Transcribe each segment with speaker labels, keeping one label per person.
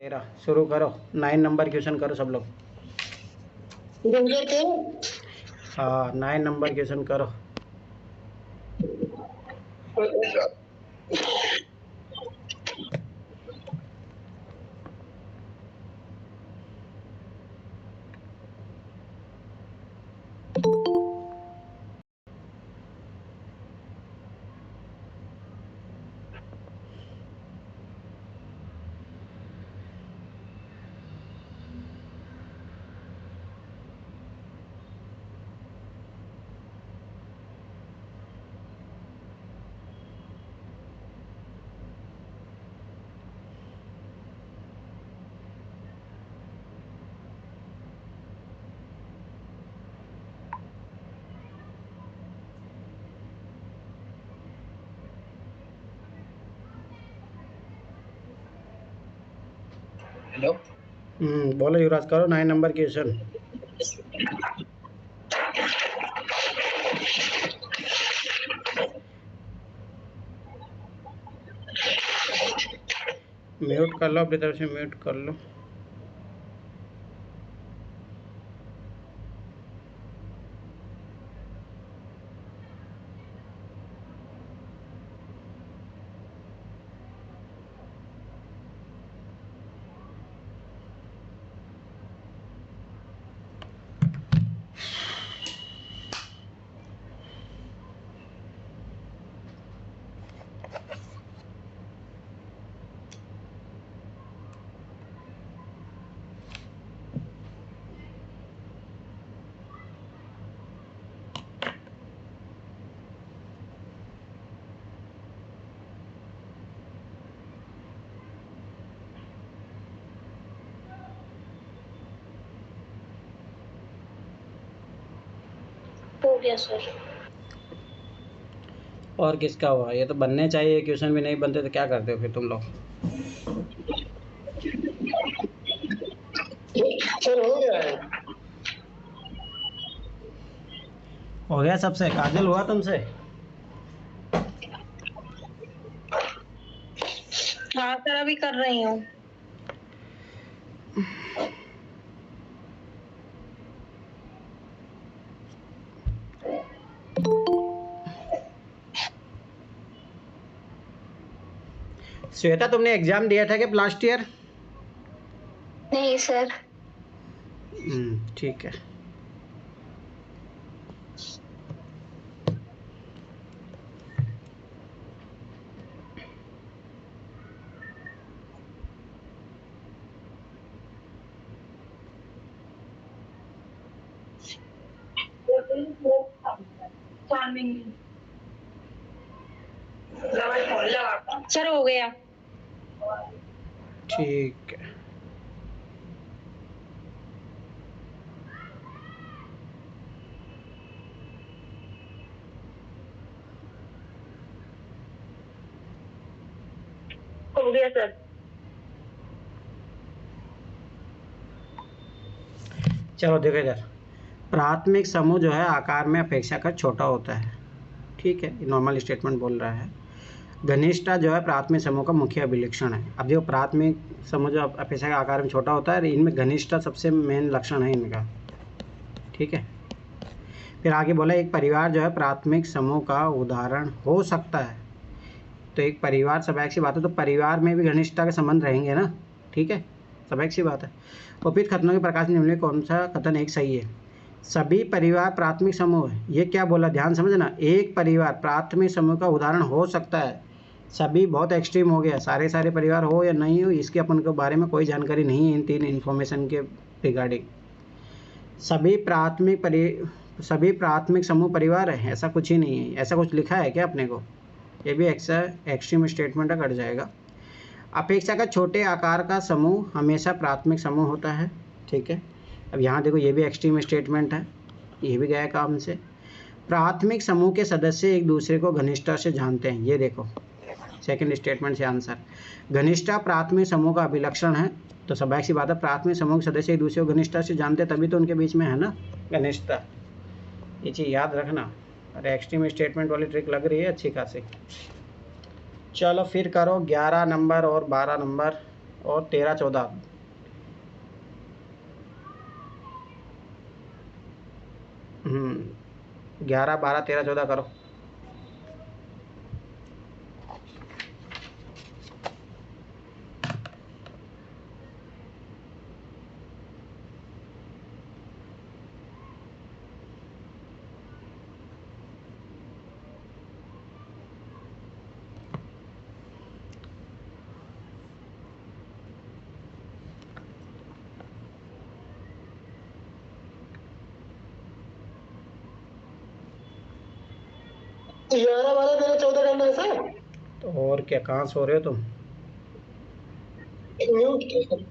Speaker 1: तेरा शुरू करो। 9 नंबर क्वेश्चन करो सब लोग। हाँ 9 नंबर क्वेश्चन करो।
Speaker 2: हेलो।
Speaker 1: बोलो युवराज, करो 9 नंबर क्वेश्चन। म्यूट कर लो, अपनी तरफ से म्यूट कर लो।
Speaker 3: हो गया सर।
Speaker 1: और किसका हुआ? ये तो बनने चाहिए क्वेश्चन, भी नहीं बनते तो क्या करते हो फिर तुम लोग?
Speaker 2: सर हो गया है।
Speaker 1: हो गया सबसे? काजल हुआ तुमसे?
Speaker 3: हाँ सर, अभी कर रही हूँ।
Speaker 1: श्वेता, तुमने एग्जाम दिया था क्या लास्ट ईयर?
Speaker 3: नहीं सर।
Speaker 1: ठीक है।
Speaker 3: सर हो गया।
Speaker 1: ठीक है।
Speaker 3: हो गया सर।
Speaker 1: चलो देखो इधर, प्राथमिक समूह जो है आकार में अपेक्षाकृत छोटा होता है। ठीक है, नॉर्मल स्टेटमेंट बोल रहा है। घनिष्ठता जो है प्राथमिक समूह का मुख्य अभिलक्षण है। अब देखो, प्राथमिक समूह जो अपेक्षा के आकार में छोटा होता है, इनमें घनिष्ठता सबसे मेन लक्षण है इनका। ठीक है, फिर आगे बोला एक परिवार जो है प्राथमिक समूह का उदाहरण हो सकता है। तो एक परिवार, स्वाभाविक सी बात है, तो परिवार में भी घनिष्ठता के संबंध रहेंगे ना। ठीक है, स्वाभाविक सी बात है। उपयुक्त कथनों के प्रकाश में निम्नलिखित में कौन सा कथन एक सही है? सभी परिवार प्राथमिक समूह है। ये क्या बोला, ध्यान समझना। एक परिवार प्राथमिक समूह का उदाहरण हो सकता है। सभी बहुत एक्सट्रीम हो गया, सारे परिवार हो या नहीं हो, इसके अपन के बारे में कोई जानकारी नहीं है इन 3 इन्फॉर्मेशन के रिगार्डिंग। सभी प्राथमिक समूह परिवार है, ऐसा कुछ ही नहीं है। ऐसा कुछ लिखा है क्या अपने को? ये भी एक्सट्रीम स्टेटमेंट कट जाएगा। अपेक्षाकृत छोटे आकार का समूह हमेशा प्राथमिक समूह होता है। ठीक है, अब यहाँ देखो, ये भी एक्सट्रीम स्टेटमेंट है, ये भी गया काम से। प्राथमिक समूह के सदस्य एक दूसरे को घनिष्ठता से जानते हैं। ये देखो सेकंड स्टेटमेंट से आंसर। घनिष्ठता प्राथमिक समूह का अभिलक्षण है। तो स्वाभाविक सी बात है, प्राथमिक समूह के सदस्य एक दूसरे को घनिष्ठता से जानते हैं, तभी तो उनके बीच में है ना घनिष्ठता। ये चीज़ याद रखना। अरे एक्सट्रीम स्टेटमेंट वाली ट्रिक लग रही है अच्छी खासी। चलो फिर करो 11 नंबर और 12 नंबर और 13-14 11, 12, 13, 14 करो।
Speaker 2: तो 11, 12, 13, 14 करना है सर।
Speaker 1: तो और क्या, कहाँ सो रहे हो तुम?
Speaker 2: म्यूट किया सर।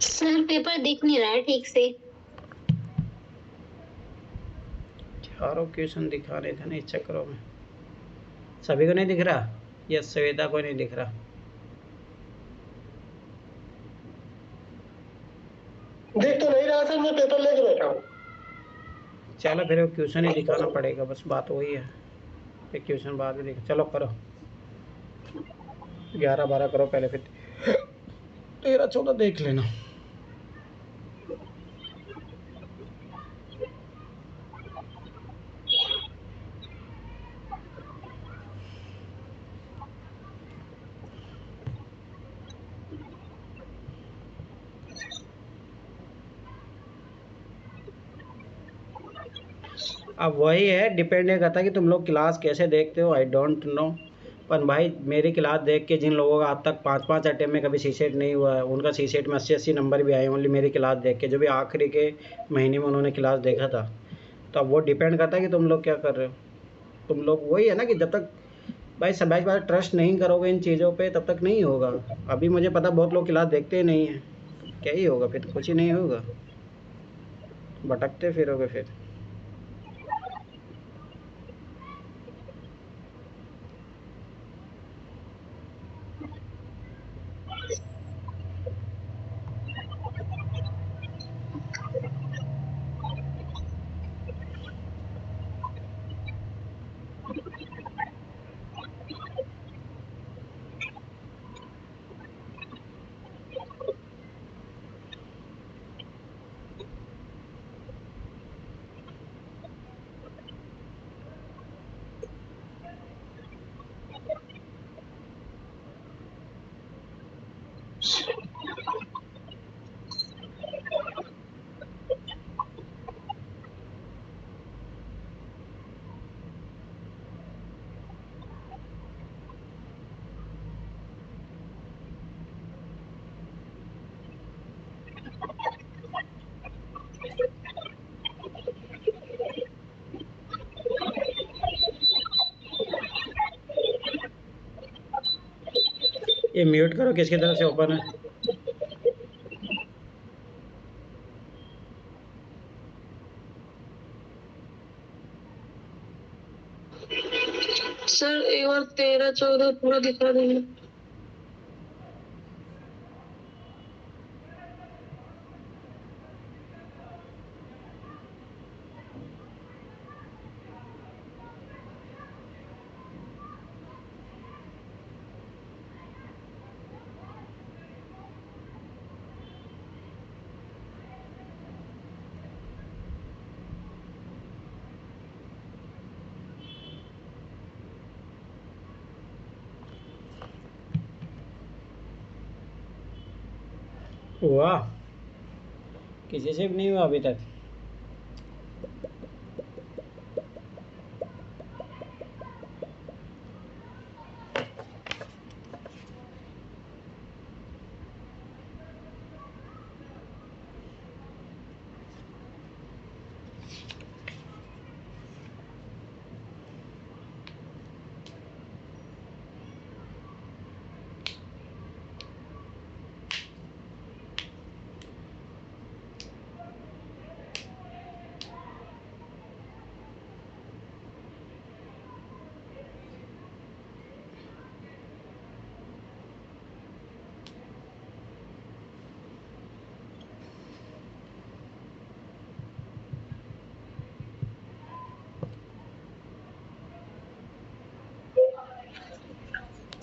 Speaker 3: सर पेपर दिख नहीं रहा है ठीक से।
Speaker 1: चारों क्वेश्चन दिखा रहे थे ना इस चक्करों में। सभी को नहीं दिख रहा या सवेदा को नहीं दिख रहा?
Speaker 2: देख तो नहीं रहा सर, मैं पेपर लेके बैठा हूँ।
Speaker 1: चलो फिर वो क्वेश्चन ही दिखाना पड़ेगा, बस बात वही है। फिर क्वेश्चन बाद में दिखा, चलो करो। 11, 12 करो पहले, फिर 13, 14 देख लेना। अब वही है, डिपेंड नहीं करता कि तुम लोग क्लास कैसे देखते हो, आई डोंट नो। पर भाई मेरी क्लास देख के जिन लोगों का आज तक 5-5 अटेम्प्ट में कभी सीसेट नहीं हुआ है, उनका सीसेट में 80-80 नंबर भी आए, ओनली मेरी क्लास देख के, जो भी आखिरी के महीने में उन्होंने क्लास देखा था। तो अब वो डिपेंड करता है कि तुम लोग क्या कर रहे हो। तुम लोग वही है ना कि जब तक भाई सब बार ट्रस्ट नहीं करोगे इन चीज़ों पे, तब तक नहीं होगा। अभी मुझे पता बहुत लोग क्लास देखते ही नहीं हैं, क्या ही होगा फिर, कुछ ही नहीं होगा, भटकते फिरोगे फिर। ये म्यूट करो, किसकी तरफ से ओपन है?
Speaker 3: सर एक बार 13-14 पूरा दिखा देंगे।
Speaker 1: हुआ? किसी से भी नहीं हुआ अभी तक?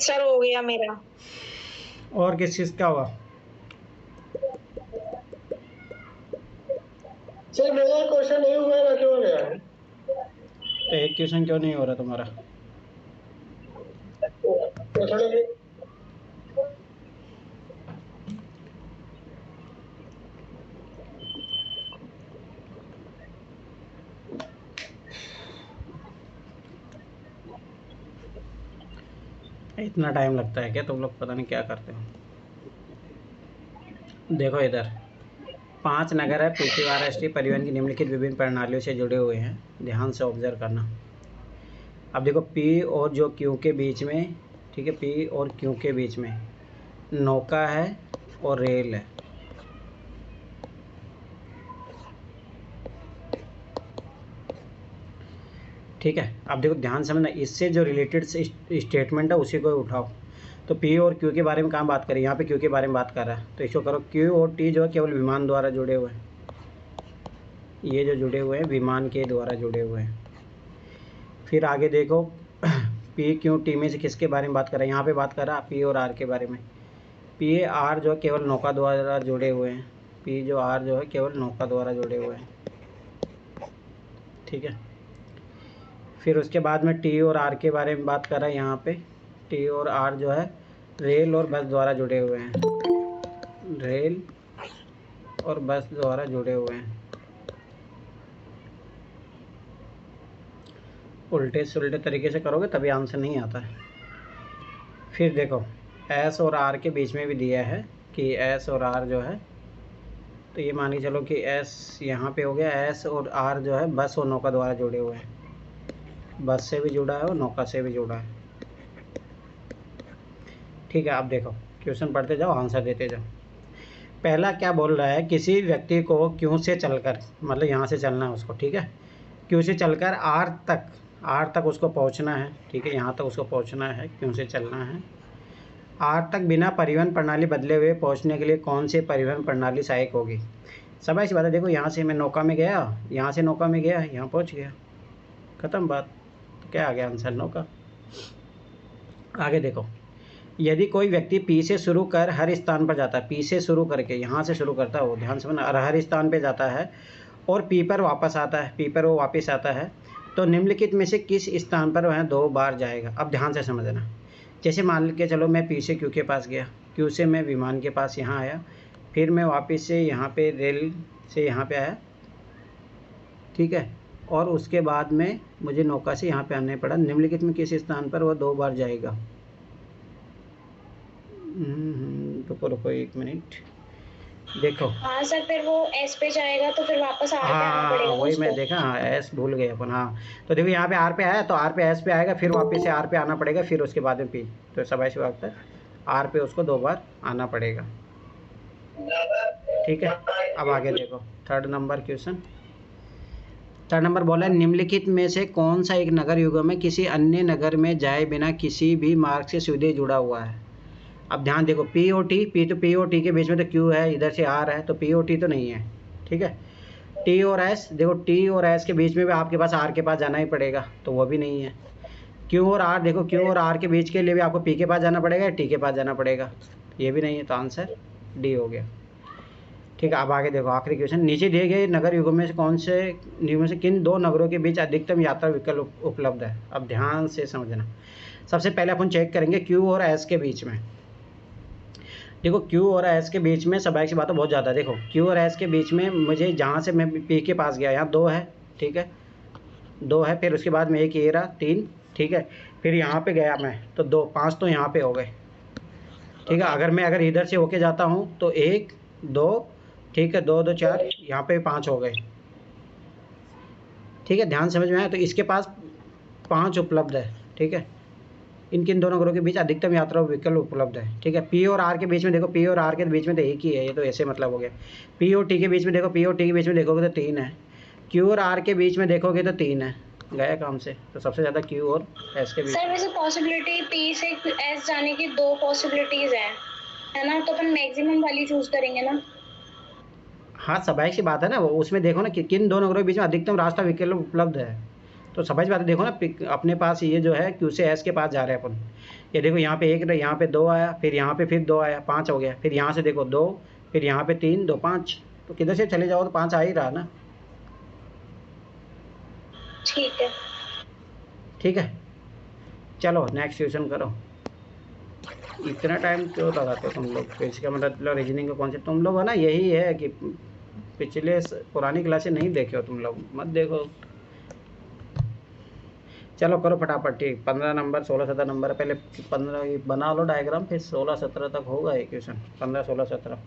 Speaker 3: सर हो गया मेरा।
Speaker 1: और किस चीज़ का हुआ?
Speaker 2: सर मेरा क्वेश्चन नहीं हुआ है, क्यों हो गया है?
Speaker 1: तो एक क्वेश्चन क्यों नहीं हो रहा तुम्हारा?
Speaker 2: तो थोड़ा
Speaker 1: इतना टाइम लगता है क्या? तुम लोग पता नहीं क्या करते हो। देखो इधर 5 नगर है पृथ्वी राष्ट्रीय परिवहन की निम्नलिखित विभिन्न प्रणालियों से जुड़े हुए हैं, ध्यान से ऑब्जर्व करना। अब देखो पी और जो क्यू के बीच में, ठीक है, पी और क्यू के बीच में नौका है और रेल है। ठीक है, अब देखो ध्यान समझना, इससे जो रिलेटेड स्टेटमेंट है उसी को उठाओ। तो पी और क्यू के बारे में कहाँ बात करें? यहाँ पे क्यू के बारे में बात कर रहा है, तो इसको करो क्यू और टी जो है केवल विमान द्वारा जुड़े हुए हैं। ये जो जुड़े हुए हैं विमान के द्वारा जुड़े हुए हैं। फिर आगे देखो पी क्यू टी में से किसके बारे में बात कर रहा है? यहाँ पे बात कर रहा है पी और आर के बारे में। पी आर जो है केवल नौका द्वारा जुड़े हुए हैं। पी जो आर जो है केवल नौका द्वारा जुड़े हुए हैं। ठीक है, फिर उसके बाद में टी और आर के बारे में बात कर रहा है। यहाँ पे टी और आर जो है रेल और बस द्वारा जुड़े हुए हैं। रेल और बस द्वारा जुड़े हुए हैं। उल्टे सुलटे तरीके से करोगे तभी आंसर नहीं आता है। फिर देखो एस और आर के बीच में भी दिया है कि एस और आर जो है, तो ये मान के चलो कि एस यहाँ पे हो गया, एस और आर जो है बस और नौका द्वारा जुड़े हुए हैं। बस से भी जुड़ा है और नौका से भी जुड़ा है। ठीक है, अब देखो क्वेश्चन पढ़ते जाओ, आंसर देते जाओ। पहला क्या बोल रहा है? किसी व्यक्ति को क्यू से चलकर, मतलब यहाँ से चलना है उसको, ठीक है, क्यू से चलकर आर तक उसको पहुँचना है। ठीक है, यहाँ तक उसको पहुँचना है, क्यू से चलना है। आर तक बिना परिवहन प्रणाली बदले हुए पहुँचने के लिए कौन सी परिवहन प्रणाली सहायक होगी? सब ऐसी बात है। देखो यहाँ से मैं नौका में गया, यहाँ से नौका में गया, यहाँ पहुँच गया, ख़त्म बात। तो क्या आ गया आंसर? नौका। आगे देखो, यदि कोई व्यक्ति पी से शुरू कर हर स्थान पर जाता है, पी से शुरू करके यहाँ से शुरू करता है वो, ध्यान से समझना, और हर स्थान पे जाता है और पी पर वापस आता है, पी पर वो वापस आता है, तो निम्नलिखित में से किस स्थान पर वह 2 बार जाएगा? अब ध्यान से समझना। जैसे मान के चलो मैं पी से क्यू के पास गया, क्यू से मैं विमान के पास यहाँ आया, फिर मैं वापस से यहाँ पे रेल से यहाँ पे आया, ठीक है, और उसके बाद में मुझे नौका से यहाँ पे आना पड़ा। निम्नलिखित में किस स्थान पर वह 2 बार जाएगा? रुको 1 मिनट, देखो।
Speaker 3: हाँ सर, फिर वो एस पे जाएगा तो फिर वापस आर पे आना
Speaker 1: हाँ
Speaker 3: पड़ेगा
Speaker 1: वही मैं
Speaker 3: उसको।
Speaker 1: देखा, हाँ एस भूल गए अपन। हाँ तो देखो यहाँ पे आर पे आया तो आर पे एस पे आएगा, फिर वापस से आर पे आना पड़ेगा, फिर उसके बाद में पी। तो सब ऐसी बात है, आर पे उसको 2 बार आना पड़ेगा। ठीक है, अब आगे देखो third number question. Third number बोला है निम्नलिखित में से कौन सा एक नगर युगम में किसी अन्य नगर में जाए बिना किसी भी मार्ग से सीधे जुड़ा हुआ है? अब ध्यान देखो पी और टी, पी और टी के बीच में तो क्यू है, इधर से आर है, तो पी और टी तो नहीं है। ठीक है, टी और एस, देखो टी और एस के बीच में भी आपके पास आर के पास जाना ही पड़ेगा, तो वो भी नहीं है। क्यू और आर, देखो क्यू और आर के बीच के लिए भी आपको पी के पास जाना पड़ेगा, टी के पास जाना पड़ेगा, ये भी नहीं है, तो आंसर डी हो गया। ठीक है, अब आगे देखो आखिरी क्वेश्चन। नीचे दिए गए नगर युगों में से कौन से निगमों से किन 2 नगरों के बीच अधिकतम यात्रा विकल्प उपलब्ध है? अब ध्यान से समझना। सबसे पहले अपन चेक करेंगे क्यू और एस के बीच में। देखो क्यू और एस के बीच में स्वाभाविक सी बात है बहुत ज़्यादा। देखो क्यू और एस के बीच में मुझे जहाँ से मैं पी के पास गया, यहाँ 2 है, ठीक है, 2 है, फिर उसके बाद में एक ये रहा 3, ठीक है, फिर यहाँ पे गया मैं तो 2, 5 तो यहाँ पे हो गए। ठीक है, अगर इधर से होके जाता हूँ तो 1 2, ठीक है, 2 2 4, यहाँ पे 5 हो गए। ठीक है, ध्यान समझ में आया? तो इसके पास 5 उपलब्ध है। ठीक है, इन किन 2 नगरों के बीच अधिकतम यात्रा विकल्प उपलब्ध है? ठीक है, पी और आर के बीच में, देखो पी और आर के बीच में तो एक ही है, ये तो ऐसे मतलब हो गया। पी और टी के बीच में देखो, पी और टी के बीच में देखोगे तो 3 है। क्यू और आर के बीच में देखोगे तो 3 है, गया काम से। तो सबसे ज़्यादा क्यू और एस के बीच
Speaker 3: सर
Speaker 1: में।
Speaker 3: वैसे पॉसिबिलिटी पी से एस जाने की 2 पॉसिबिलिटीज है ना, तो अपन मैक्सिमम वाली चूज करेंगे ना।
Speaker 1: हाँ स्वाभाविक सी बात है ना, वो उसमें देखो ना कि किन 2 नगरों के बीच में अधिकतम रास्ता विकल्प उपलब्ध है। तो स्वाभाविक बात है, देखो ना अपने पास ये जो है क्यू से एस के पास जा रहे हैं अपन, ये देखो यहाँ पे 1 रहा, यहाँ पे 2 आया, फिर यहाँ पे फिर 2 आया, 5 हो गया, फिर यहाँ से देखो 2, फिर यहाँ पे 3, 2, 5, तो किधर से चले जाओ तो 5 आ ही रहा ना।
Speaker 3: ठीक है।
Speaker 1: ठीक है, चलो नेक्स्ट क्वेश्चन करो। इतना टाइम क्यों लगाते हो तुम लोग? तो इसका मतलब रीजनिंग का कॉन्सेप्ट तुम लोग है ना, यही है कि पिछले पुरानी क्लासेस नहीं देखे हो तुम लोग, मत देखो। चलो करो फटाफट। ठीक, 15 नंबर 16 17 नंबर, पहले 15 बना लो डायग्राम, फिर 16 17 तक होगा ये क्वेश्चन, 15 16 17।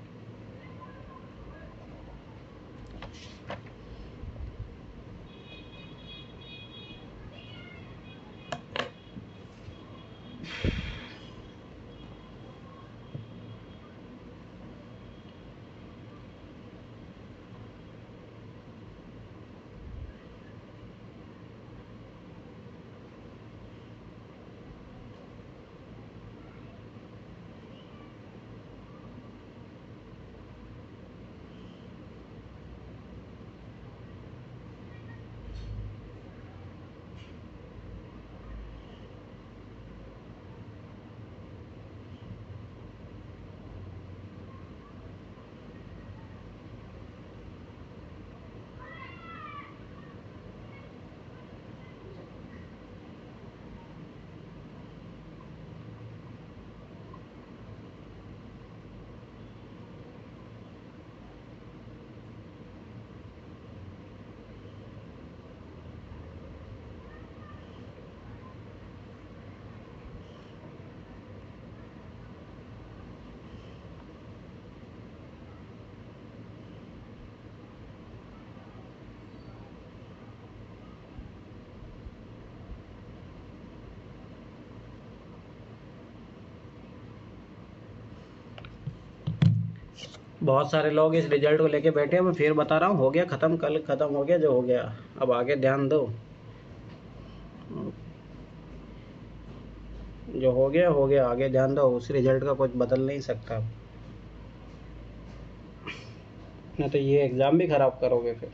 Speaker 1: बहुत सारे लोग इस रिजल्ट को लेके बैठे हैं, मैं फिर बता रहा हूँ, हो गया ख़त्म, कल ख़त्म हो गया जो हो गया, अब आगे ध्यान दो। जो हो गया, आगे ध्यान दो, उस रिजल्ट का कुछ बदल नहीं सकता, नहीं तो ये एग्ज़ाम भी ख़राब करोगे फिर।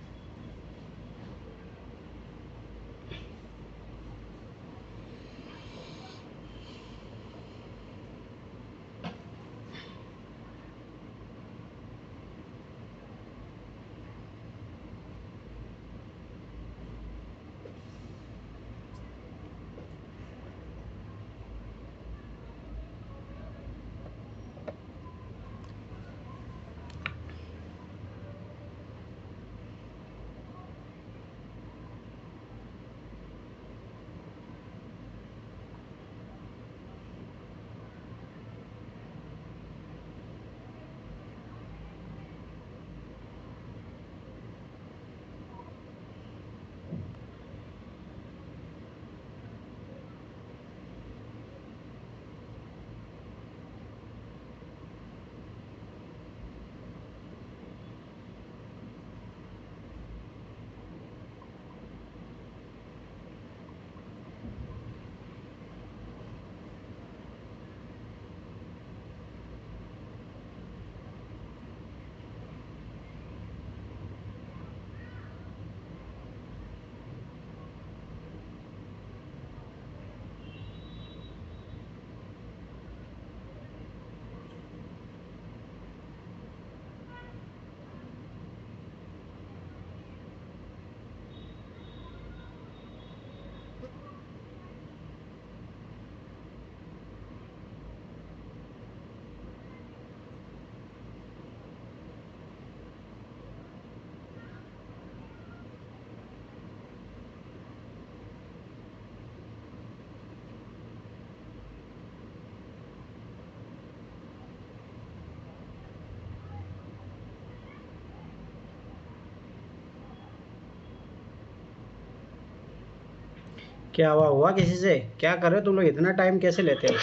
Speaker 1: क्या हुआ किसी से? क्या कर रहे हो तुम लोग, इतना टाइम कैसे लेते हो?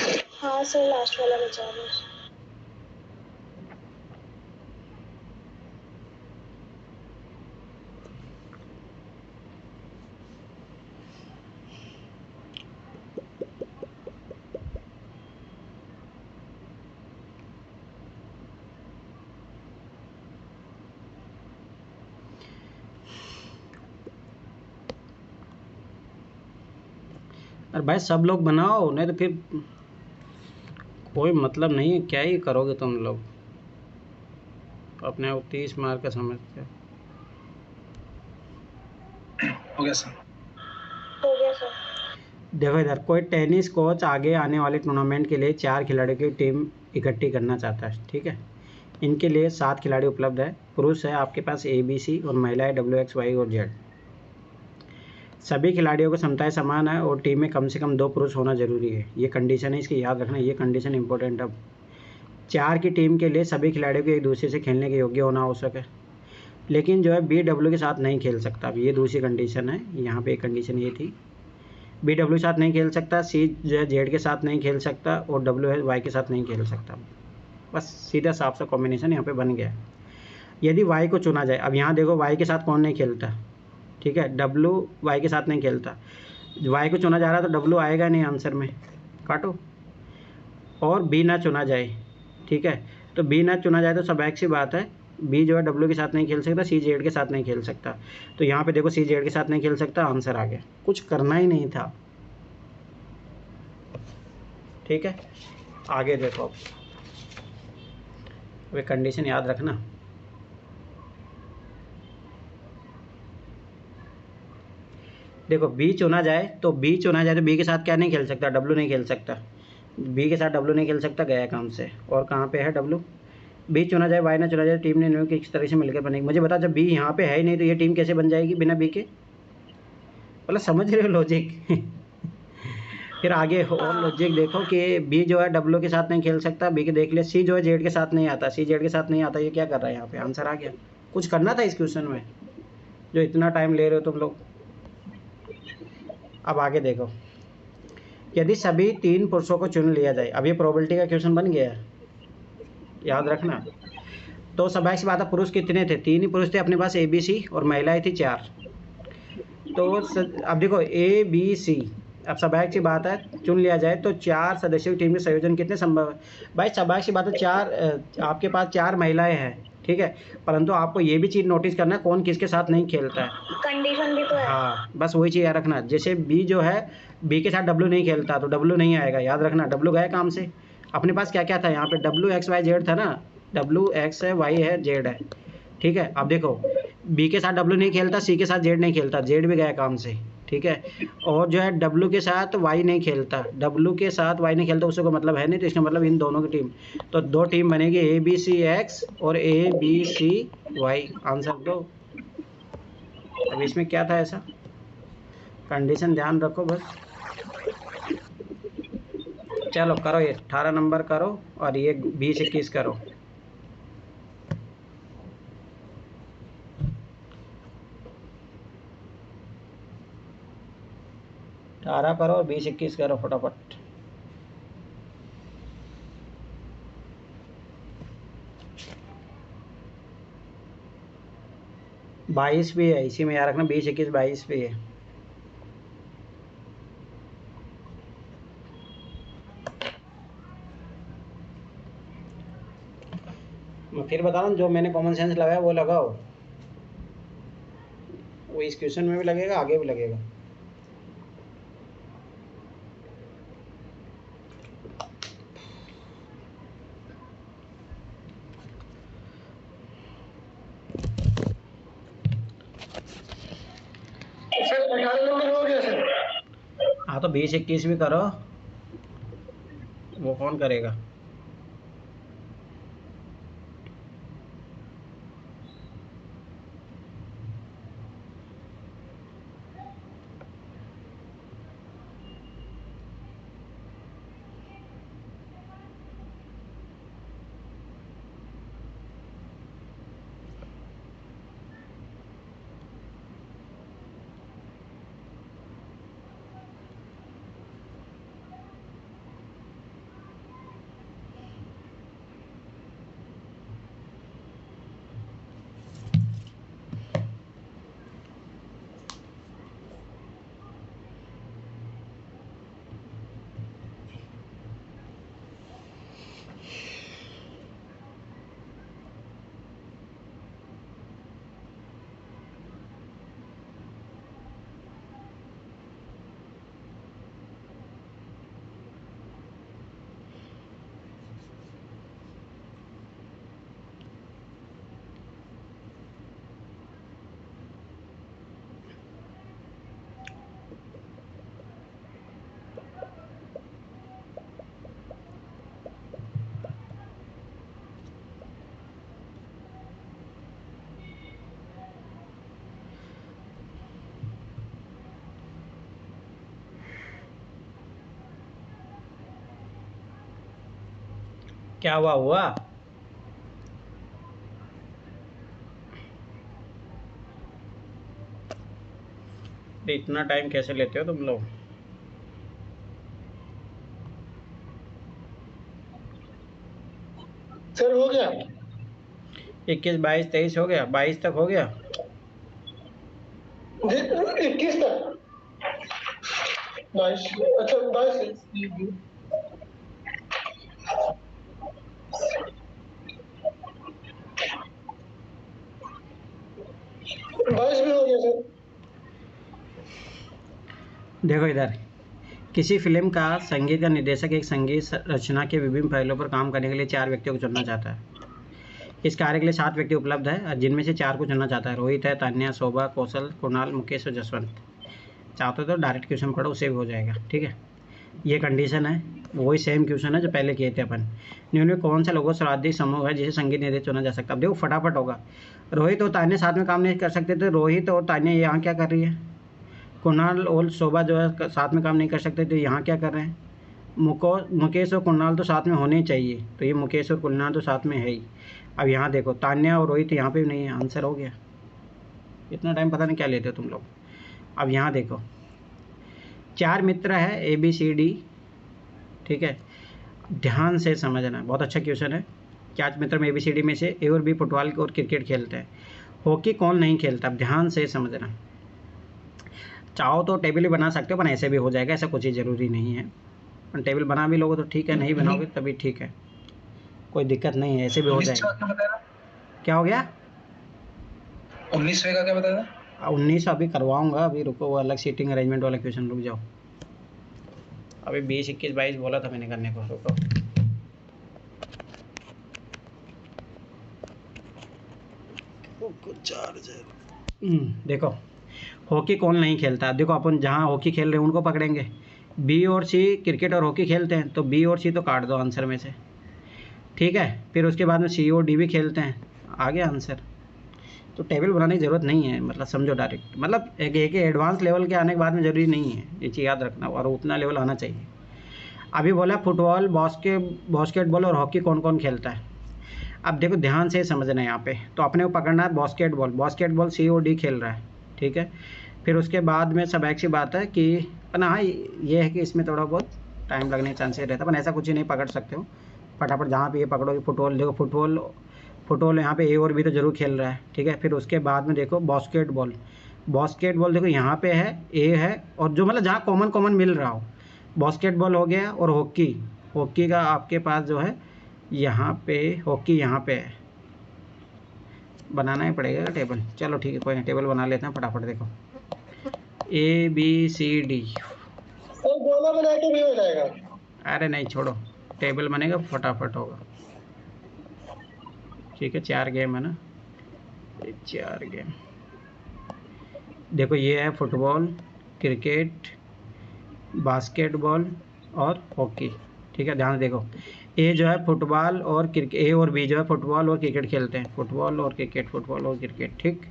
Speaker 3: हाँ सर, लास्ट वाला बचा है बस।
Speaker 1: अरे भाई सब लोग बनाओ, नहीं तो फिर कोई मतलब नहीं है, क्या ही करोगे तुम लोग, अपने आप 30 मार्क का समझते हो।
Speaker 2: हो गया सर।
Speaker 3: हो गया सर।
Speaker 1: देखो इधर, कोई टेनिस कोच आगे आने वाले टूर्नामेंट के लिए 4 खिलाड़ियों की टीम इकट्ठी करना चाहता है, ठीक है। इनके लिए 7 खिलाड़ी उपलब्ध है। पुरुष है आपके पास ABC और महिलाएं WX, Y और Z। सभी खिलाड़ियों की क्षमताएं समान है और टीम में कम से कम 2 पुरुष होना जरूरी है। ये कंडीशन है, इसकी याद रखना, ये कंडीशन इंपॉर्टेंट है। 4 की टीम के लिए सभी खिलाड़ियों को एक दूसरे से खेलने के योग्य होना आवश्यक है, लेकिन जो है BW के साथ नहीं खेल सकता। अब ये दूसरी कंडीशन है, यहाँ पे एक कंडीशन ये थी, BW के साथ नहीं खेल सकता, C जो है Z के साथ नहीं खेल सकता और W है Y के साथ नहीं खेल सकता। बस सीधा साफ सा कॉम्बिनेशन यहाँ पे बन गया। यदि Y को चुना जाए, अब यहाँ देखो Y के साथ कौन नहीं खेलता, ठीक है, W Y के साथ नहीं खेलता, Y को चुना जा रहा है तो W आएगा नहीं आंसर में, काटो। और B ना चुना जाए, ठीक है, तो B ना चुना जाए तो स्वाभाविक सी बात है, B जो है W के साथ नहीं खेल सकता, C Z के साथ नहीं खेल सकता। तो यहाँ पे देखो C Z के साथ नहीं खेल सकता, आंसर आ गया, कुछ करना ही नहीं था, ठीक है। आगे देखो, अब वे कंडीशन याद रखना। देखो B चुना जाए तो B के साथ क्या नहीं खेल सकता, W नहीं खेल सकता, B के साथ W नहीं खेल सकता, गया काम से। और कहाँ पे है W? B चुना जाए, Y ना चुना जाए, टीम ने किस तरह से मिलकर बनेगी, मुझे बता। जब B यहाँ पे है ही नहीं तो ये टीम कैसे बन जाएगी बिना B के, मतलब समझ रहे हो लॉजिक? फिर आगे और लॉजिक देखो कि B जो है W के साथ नहीं खेल सकता, B के देख ले, C जो है Z के साथ नहीं आता, C Z के साथ नहीं आता, ये क्या कर रहा है यहाँ पे, आंसर आ गया। कुछ करना था इस क्वेश्चन में, जो इतना टाइम ले रहे हो तुम लोग। अब आगे देखो, यदि सभी 3 पुरुषों को चुन लिया जाए, अब ये प्रोबेबिलिटी का क्वेश्चन बन गया है, याद रखना। तो स्वाभाविक सी बात है, पुरुष कितने थे, 3 ही पुरुष थे अपने पास, ABC, और महिलाएं थी 4। तो अब देखो ABC, अब स्वाभाविक सी बात है, चुन लिया जाए तो 4 सदस्यों की टीम के संयोजन कितने संभव है। भाई स्वाभाविक सी बात है, 4 आपके पास 4 महिलाएं हैं, ठीक है, परंतु आपको ये भी चीज़ नोटिस करना है कौन किसके साथ नहीं खेलता है,
Speaker 3: कंडीशन भी तो है।
Speaker 1: हाँ, बस वही चीज़ याद रखना। जैसे B जो है, B के साथ W नहीं खेलता तो W नहीं आएगा, याद रखना, W गया काम से। अपने पास क्या क्या था यहाँ पे, WXYZ था ना, WX है, Y है, Z है, ठीक है। अब देखो B के साथ W नहीं खेलता, C के साथ Z नहीं खेलता, Z भी गया काम से, ठीक है। और जो है W के साथ Y नहीं खेलता, W के साथ Y नहीं खेलता, उससे कोई मतलब है नहीं, तो इसका मतलब इन दोनों की टीम, तो 2 टीम बनेगी, ABCX और ABCY, आंसर दो। अब इसमें क्या था ऐसा, कंडीशन ध्यान रखो बस। चलो करो, ये 18 नंबर करो और ये 20-21 करो। अठारह करो और 20-21 करो फटाफट। बाईस भी है इसी में, याद रखना, 20-21-22 भी है। मैं फिर बता रहा हूँ, जो मैंने कॉमन सेंस लगाया वो लगाओ, वो इस क्वेश्चन में भी लगेगा, आगे भी लगेगा।
Speaker 2: सर 18 नंबर हो गया सर।
Speaker 1: हाँ तो 20-21 भी करो, वो कौन करेगा। क्या हुआ हुआ? इतना टाइम कैसे लेते हो तुम लोग?
Speaker 2: सर हो गया
Speaker 1: 21, 22, 23 हो गया, 22 तक हो गया।
Speaker 2: 21 तक 22 अच्छा 22 22 भी हो गया सर।
Speaker 1: देखो इधर, किसी फिल्म का संगीत का निर्देशक एक संगीत रचना के विभिन्न पहलुओं पर काम करने के लिए 4 व्यक्तियों को चुनना चाहता है। इस कार्य के लिए 7 व्यक्ति उपलब्ध है, जिनमें से 4 को चुनना चाहता है। रोहित है, तान्या, शोभा, कौशल, कुणाल, मुकेश और जसवंत। चाहते तो डायरेक्ट क्वेश्चन पढ़ो, उससे भी हो जाएगा। ठीक है, ये कंडीशन है, वही सेम क्वेश्चन है जो पहले किए थे अपन। निम्न में कौन सा लोगों सर्वाधिक समूह है जिसे संगीत निर्देशक चुना जा सकता है? अब देखो फटाफट होगा। रोहित और तान्या साथ में काम नहीं कर सकते, तो रोहित और तान्या यहाँ क्या कर रही है? कुणाल और शोभा जो है साथ में काम नहीं कर सकते, तो यहाँ क्या कर रहे हैं? मुकेश और कुणाल तो साथ में होने ही चाहिए, तो ये मुकेश और कुणाल तो साथ में है ही। अब यहाँ देखो, तान्या और रोहित यहाँ पे भी नहीं है, आंसर हो गया। इतना टाइम पता नहीं क्या लेते हो तुम लोग। अब यहाँ देखो, 4 मित्र है ABCD, ठीक है, ध्यान से समझना, बहुत अच्छा क्वेश्चन है। 4 मित्र में ABCD में से A और B फुटबॉल और क्रिकेट खेलते हैं, हॉकी कौन नहीं खेलता? अब ध्यान से समझना। चाहो तो टेबल भी बना सकते हो, पर ऐसे भी हो जाएगा, ऐसा कुछ ही ज़रूरी नहीं है। पर टेबल बना भी लोगे तो ठीक है, नहीं बनाओगे तभी ठीक है, कोई दिक्कत नहीं है, ऐसे भी हो जाएगा। क्या हो गया?
Speaker 4: 19वें का क्या बताया?
Speaker 1: 19 अभी करवाऊंगा, अभी रुको, वो अलग सीटिंग अरेंजमेंट वाला क्वेश्चन, रुक जाओ। अभी 20, 21, 22 बोला था मैंने करने को, रुको। देखो, हॉकी कौन नहीं खेलता? देखो अपन जहाँ हॉकी खेल रहे हैं उनको पकड़ेंगे। B और C क्रिकेट और हॉकी खेलते हैं, तो B और C तो काट दो आंसर में से, ठीक है। फिर उसके बाद में C और D भी खेलते हैं, आ गया आंसर। तो टेबल बनाने की ज़रूरत नहीं है, मतलब समझो डायरेक्ट, मतलब एक एडवांस लेवल के आने के बाद में ज़रूरी नहीं है, ये चीज़ याद रखना, और उतना लेवल आना चाहिए। अभी बोला फुटबॉल, बास्केटबॉल और हॉकी कौन कौन खेलता है। अब देखो ध्यान से समझना है यहाँ पे, तो अपने को पकड़ना है बास्केटबॉल C और D खेल रहा है, ठीक है। फिर उसके बाद में सब एक सी बात है कि अपन, हाँ ये है कि इसमें थोड़ा बहुत टाइम लगने के चांसेस रहता है, पर ऐसा कुछ ही नहीं पकड़ सकते हो फटाफट। जहाँ पे ये पकड़ोगे फुटबॉल, देखो फुटबॉल यहाँ पे A और B तो जरूर खेल रहा है, ठीक है। फिर उसके बाद में देखो बास्केटबॉल देखो यहाँ पे है, A है, और जो मतलब जहाँ कॉमन मिल रहा हो, बास्केटबॉल हो गया। और हॉकी का आपके पास जो है यहाँ पे, हॉकी यहाँ पे है, बनाना ही पड़ेगा टेबल। चलो ठीक है, कोई नहीं, टेबल बना लेते हैं फटाफट। देखो ABCD,
Speaker 2: सर दोनों बना के भी हो जाएगा।
Speaker 1: अरे नहीं छोड़ो, टेबल बनेगा फटाफट होगा, ठीक है। 4 गेम है ना, 4 गेम। देखो ये है फुटबॉल, क्रिकेट, बास्केटबॉल और हॉकी, ठीक है। ध्यान से देखो, A जो है फुटबॉल और क्रिकेट, A और B जो है फुटबॉल और क्रिकेट खेलते हैं, फुटबॉल और क्रिकेट, ठीक।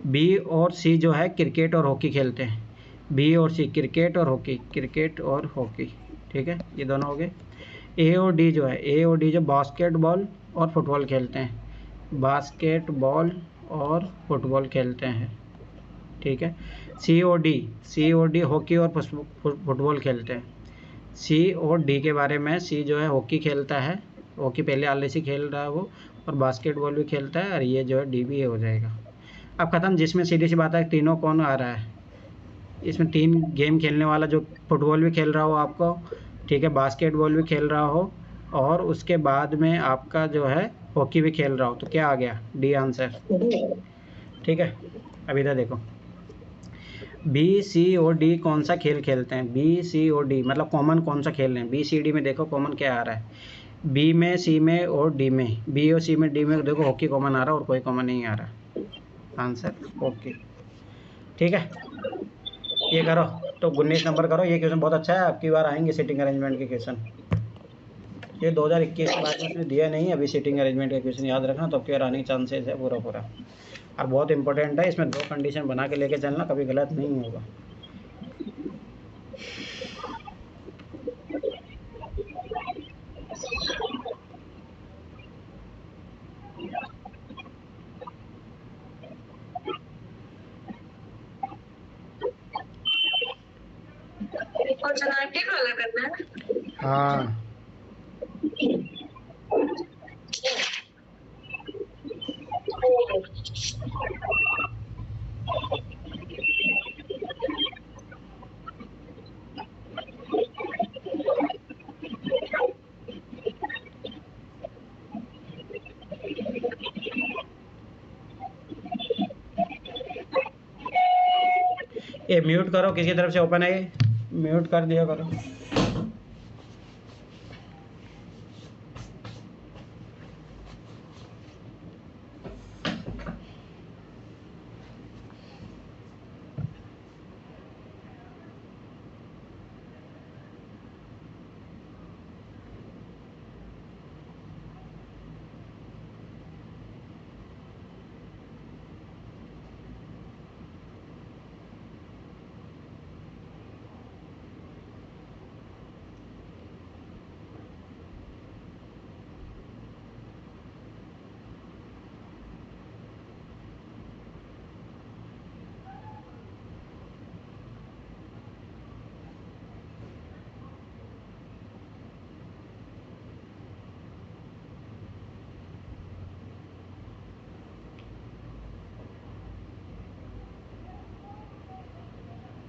Speaker 1: B और C जो है क्रिकेट और हॉकी खेलते हैं, B और C क्रिकेट और हॉकी, ठीक है। ये दोनों हो गए। A और D जो बास्केटबॉल और फुटबॉल खेलते हैं, ठीक है। C और D हॉकी और फुटबॉल खेलते हैं। C और D के बारे में, C जो है हॉकी खेलता है, हॉकी पहले ऑलरेडी खेल रहा है वो, और बास्केटबॉल भी खेलता है, और ये जो है D भी हो जाएगा। अब ख़त्म। जिसमें सीधी सी बात है, तीनों कौन आ रहा है इसमें? 3 गेम खेलने वाला, जो फुटबॉल भी खेल रहा हो आपको, ठीक है, बास्केटबॉल भी खेल रहा हो, और उसके बाद में आपका जो है हॉकी भी खेल रहा हो, तो क्या आ गया? D आंसर, ठीक है। अब इधर देखो, B, C और D कौन सा खेल खेलते हैं? B, C और D मतलब कॉमन कौन सा खेल रहे हैं? B, C, D में देखो कॉमन क्या आ रहा है, B में, C में और D में, B और C में, D में देखो हॉकी कॉमन आ रहा है, और कोई कॉमन नहीं आ रहा, आंसर हॉकी, ठीक है। ये करो, तो 19 नंबर करो। ये क्वेश्चन बहुत अच्छा है, आपकी बार आएंगे सीटिंग अरेंजमेंट के क्वेश्चन। ये 2021 के बाद में उसने दिया नहीं, अभी सीटिंग अरेंजमेंट का क्वेश्चन याद रखना, तो आपके बार आने के चांसेस है पूरा। और बहुत इंपॉर्टेंट है, इसमें 2 कंडीशन बना के लेके चलना, कभी गलत नहीं होगा।
Speaker 3: ऑल्टरनेटिव वाला करना है।
Speaker 1: हाँ ये म्यूट करो, किसी तरफ से ओपन है, म्यूट कर दिया करो।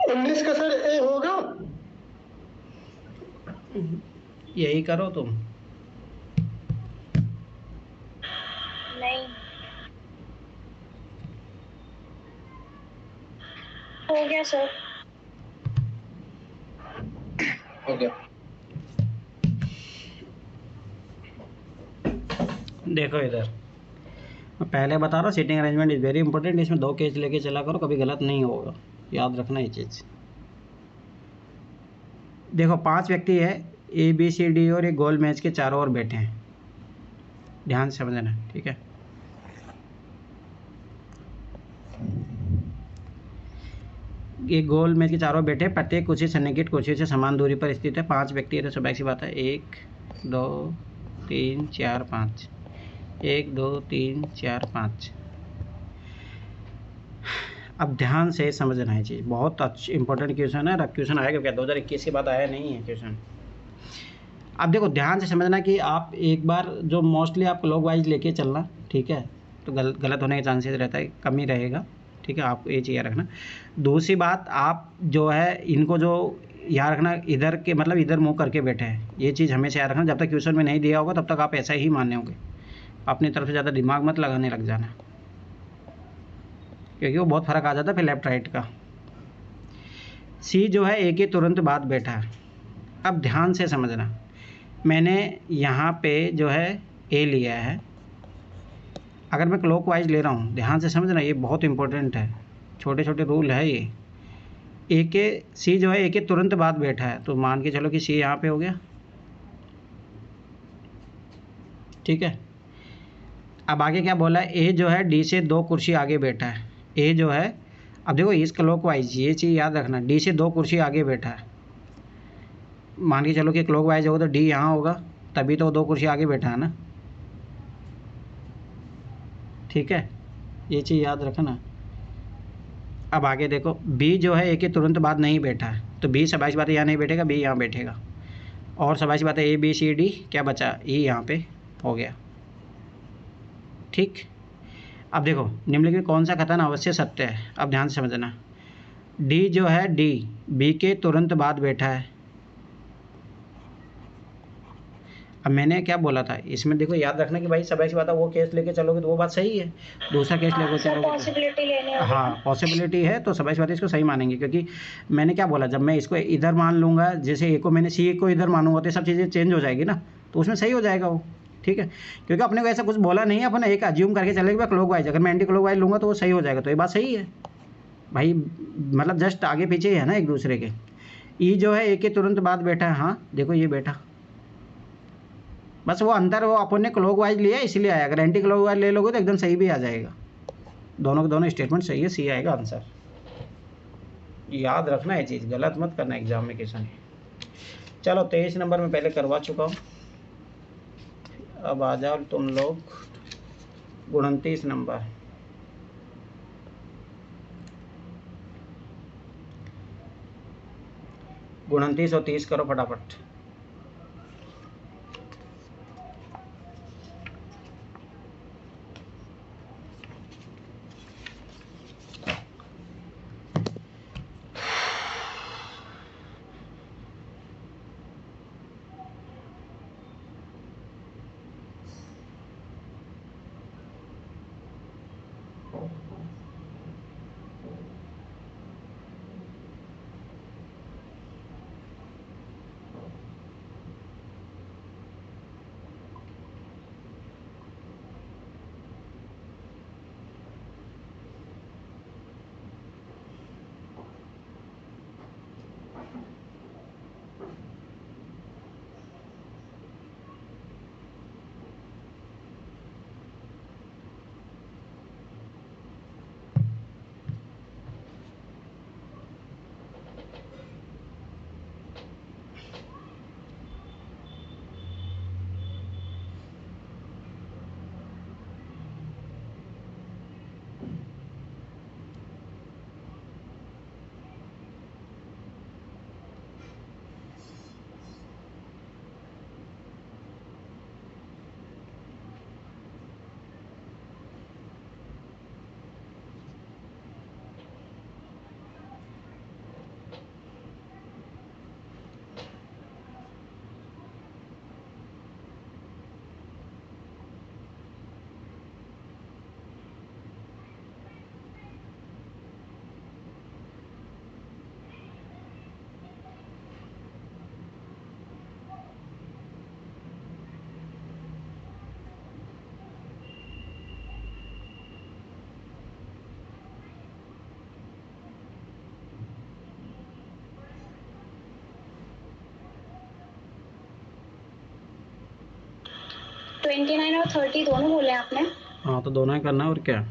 Speaker 2: उन्नीस का सर ए होगा।
Speaker 1: यही करो तुम।
Speaker 3: नहीं हो गया सर।
Speaker 4: हो गया।
Speaker 1: देखो इधर, मैं पहले बता रहा हूँ, seating arrangement is very important. इसमें 2 केस लेके चला करो, कभी गलत नहीं होगा, याद रखना ये चीज़। देखो 5 व्यक्ति है, ए बी सी डी और एक गोल मैच के चारों ओर बैठे हैं, ध्यान से समझना, ठीक है। ये गोल मैच के चारों बैठे, प्रत्येक कुर्सी सन्निहित कुर्सी से समान दूरी पर स्थित है। 5 व्यक्ति है तो स्वाभाविक सी बात है, 1 2 3 4 5, 1 2 3 4 5। अब ध्यान से समझना है चीज़, बहुत अच्छी इंपॉर्टेंट क्वेश्चन है। क्वेश्चन आएगा क्या, 2021 के बाद आया नहीं है क्वेश्चन। अब देखो ध्यान से समझना कि आप एक बार जो मोस्टली आप क्लॉक वाइज लेके चलना, ठीक है, तो गलत होने के चांसेस रहता है, कम ही रहेगा, ठीक है, आपको ये चीज़ याद रखना। दूसरी बात, आप जो है इनको जो याद रखना, इधर के मतलब इधर मुँह करके बैठे हैं, ये चीज़ हमेशा याद रखना। जब तक क्वेश्चन में नहीं दिया होगा तब तक आप ऐसा ही माने होंगे, अपनी तरफ से ज़्यादा दिमाग मत लगाने लग जाना, क्योंकि वो बहुत फ़र्क आ जाता है फिर लेफ्ट राइट का। सी जो है ए के तुरंत बाद बैठा है। अब ध्यान से समझना, मैंने यहाँ पे जो है ए लिया है, अगर मैं क्लॉकवाइज ले रहा हूँ, ध्यान से समझना, ये बहुत इंपॉर्टेंट है, छोटे छोटे रूल है ये। ए के सी जो है ए के तुरंत बाद बैठा है, तो मान के चलो कि सी यहाँ पे हो गया, ठीक है। अब आगे क्या बोला है, ए जो है डी से 2 कुर्सी आगे बैठा है। ए जो है, अब देखो इस क्लॉकवाइज, ये चीज़ याद रखना, डी से 2 कुर्सी आगे बैठा है। मान के चलो कि क्लॉकवाइज होगा तो डी यहाँ होगा, तभी तो 2 कुर्सी आगे बैठा है ना, ठीक है, ये चीज़ याद रखना। अब आगे देखो, बी जो है ए के तुरंत बाद नहीं बैठा है, तो बी स्वाभाविक बात है यहाँ नहीं बैठेगा, बी यहाँ बैठेगा। और स्वाभाविक बात है ए बी सी डी क्या बचा, ई यहाँ पे हो गया, ठीक। अब देखो निम्नलिखित में कौन सा कथन अवश्य सत्य है, अब ध्यान से समझना। डी जो है डी बी के तुरंत बाद बैठा है। अब मैंने क्या बोला था इसमें, देखो याद रखना कि भाई स्वाभाविक बात है, वो केस लेके चलोगे तो वो बात सही है, दूसरा केस लेके चलोगे
Speaker 3: पॉसिबिलिटी लेने होगी।
Speaker 1: हाँ पॉसिबिलिटी है तो स्वाभाविक बात है इसको सही मानेंगे, क्योंकि मैंने क्या बोला, जब मैं इसको इधर मान लूँगा, जैसे ए को मैंने सी को इधर मानूंगा तो सब चीज़ें चेंज हो जाएगी ना, तो उसमें सही हो जाएगा वो, ठीक है। क्योंकि अपने को ऐसा कुछ बोला नहीं है, अपन एक अज्यूम करके चलेगा क्लॉक वाइज, अगर मैं एंटी क्लॉक वाइज लूँगा तो वो सही हो जाएगा, तो ये बात सही है भाई, मतलब जस्ट आगे पीछे ही है ना एक दूसरे के। ई जो है ए के तुरंत बाद बैठा है, हाँ देखो ये बैठा, बस वो अंदर वो अपन ने क्लॉक वाइज लिया इसलिए आया, अगर एंटी क्लॉक वाइज ले लोगे तो एकदम सही भी आ जाएगा, दोनों के दोनों स्टेटमेंट सही है, सी आएगा आंसर। याद रखना है चीज़, गलत मत करना एग्जाम में क्वेश्चन। चलो 23 नंबर में पहले करवा चुका हूँ, अब आ जाओ तुम लोग 29 नंबर। 29 और 30 करो फटाफट।
Speaker 3: तो 29 और 30 दोनों बोले आपने?
Speaker 1: हाँ तो दोनों ही करना है और क्या।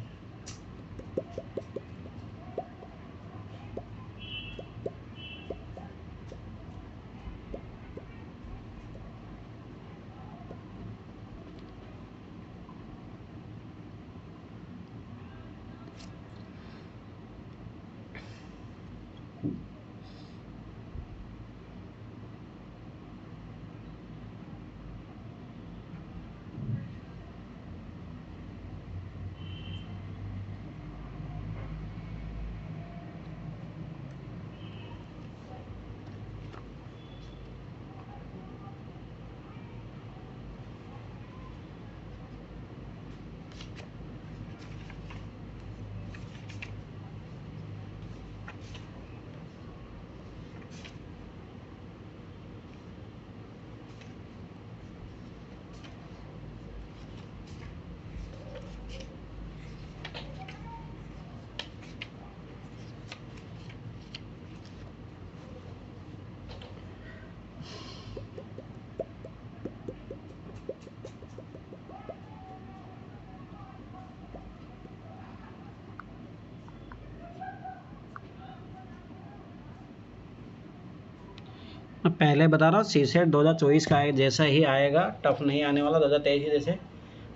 Speaker 1: मैं पहले बता रहा हूँ सीसेट 2024 का जैसा ही आएगा, टफ नहीं आने वाला 2023 जैसे।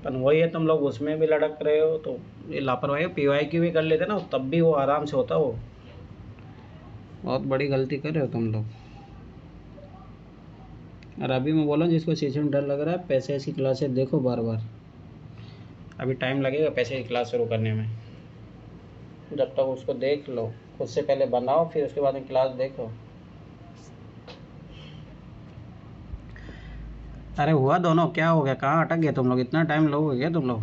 Speaker 1: पर वही है, तुम लोग उसमें भी लड़क रहे हो तो ये लापरवाही। PYQ भी कर लेते ना तब भी वो आराम से होता। वो बहुत बड़ी गलती कर रहे हो तुम लोग। और अभी मैं बोला जिसको सीसेट में डर लग रहा है, पैसे की क्लासेस देखो बार बार। अभी टाइम लगेगा पैसे की क्लास शुरू करने में। जब तक उसको देख लो, खुद से पहले बनाओ, फिर उसके बाद में क्लास देखो। अरे हुआ दोनों, क्या हो गया, कहाँ अटक गए तुम लोग, इतना टाइम लोगे क्या तुम लोग।